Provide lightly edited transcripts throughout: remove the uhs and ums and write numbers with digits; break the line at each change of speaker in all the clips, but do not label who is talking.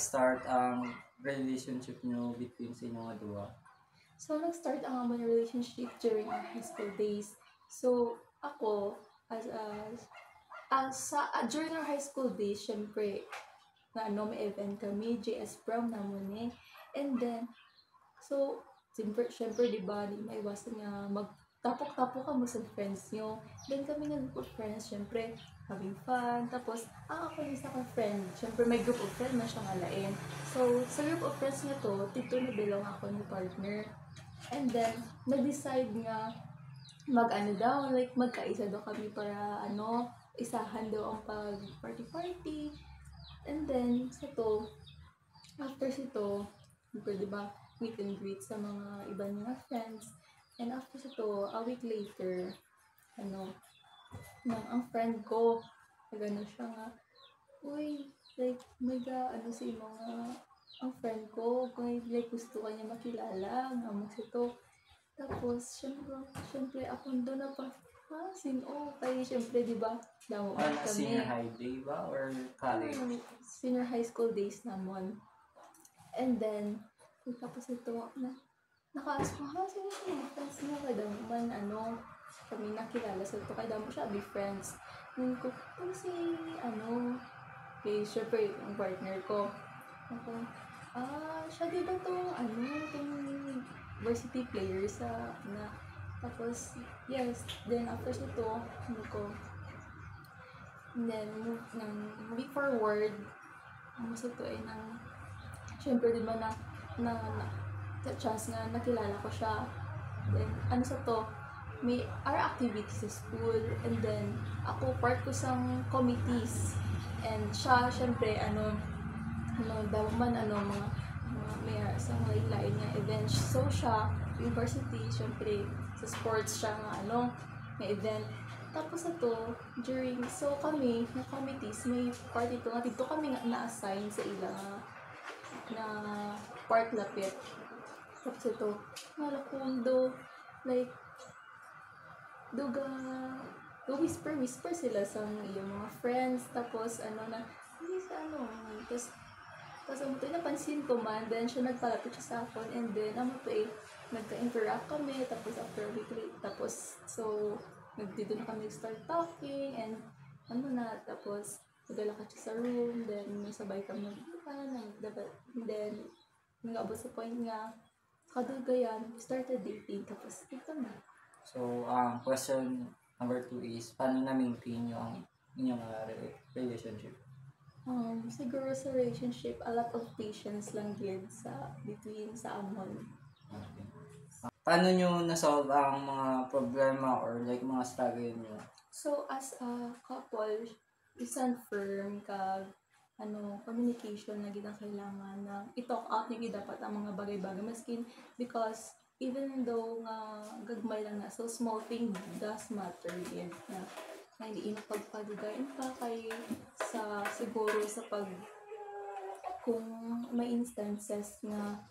nag-start ang relationship nyo between sa inyong duwa?
So, nag-start ang aming relationship during our high school days. So, ako, during our high school days, syempre, may event kami, JS prom naman eh. And then, so, syempre, di ba, di maiwasan nga magtapok-tapok ka mo sa friends nyo. Then kami nga group of friends, syempre, having fun. Tapos, ako yung isa kong friend. Syempre, may group of friends na siyang alain. So, sa group of friends na to, dito na belong ako ni partner. And then, nag-decide nga magkaisa daw kami para isahan daw ang pag-party. And then, after diba, meet and greet sa mga iba mga friends. And after a week later, ang friend ko, siya nga, uy, si mga, ang friend ko, gusto ka niya makilala, tapos, syempre, ako doon na pa, kaya syempre, di ba, kami.
Senior high day ba? Or college?
Senior high school days naman. And then, tapos naka-ask ko, sige, friends niya, kaya naman, kami nakilala sa ito, kaya mo siya, be friends. Ngayon ko, syempre, yung partner ko, siya di ba itong varsity player tapos, yes, then after then, moving forward, syempre, di ba chance nga nakilala ko siya. Then, may our activities sa school, and then, ako, part ko sa committees. And siya, syempre, may sa mga lain nga events. So, siya, university, syempre, sa sports siya may event. Tapos kami, na committees, may part ito nga, dito kami na-assign sa ilang na part lapit. Tapos whisper sila sa iyong mga friends. Tapos, tapos napansin ko man, then siya nagpalapit siya sa akin, and then nagka-interact kami, tapos after a week tapos dito na kami start talking, and tapos naglalakad siya sa room, then sabay kami then nag-abot sa point nga, kadagayan, started dating, tapos ito na.
So, question number 2 is, paano na-maintain nyo ang inyong relationship?
Siguro sa relationship, a lot of patience lang din between sa amon.
Okay. Paano nyo na-solve ang mga problema or mga struggle nyo?
So, as a couple, isang firm communication na ginang kailangan na i-talk out nyo dapat ang mga bagay-bagay. Maskin, because even though gagmay lang na, so small thing does matter din na hindi pagpaligayin pa kay siguro sa kung may instances na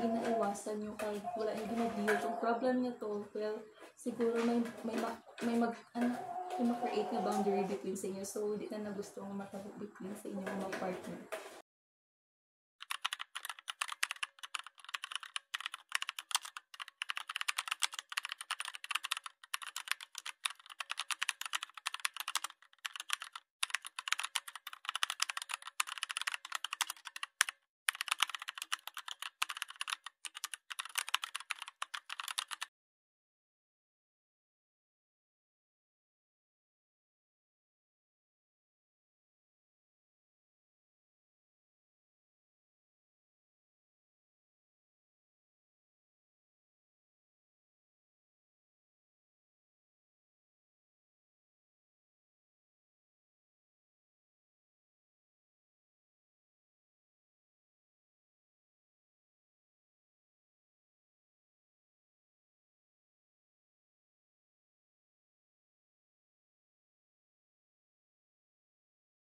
ginaiwasan nyo kay wala yung ginadiyo itong problem nyo to, well, siguro may ma-create na boundary between sa inyo, so hindi na gusto ang matabok between sa inyo mga partner.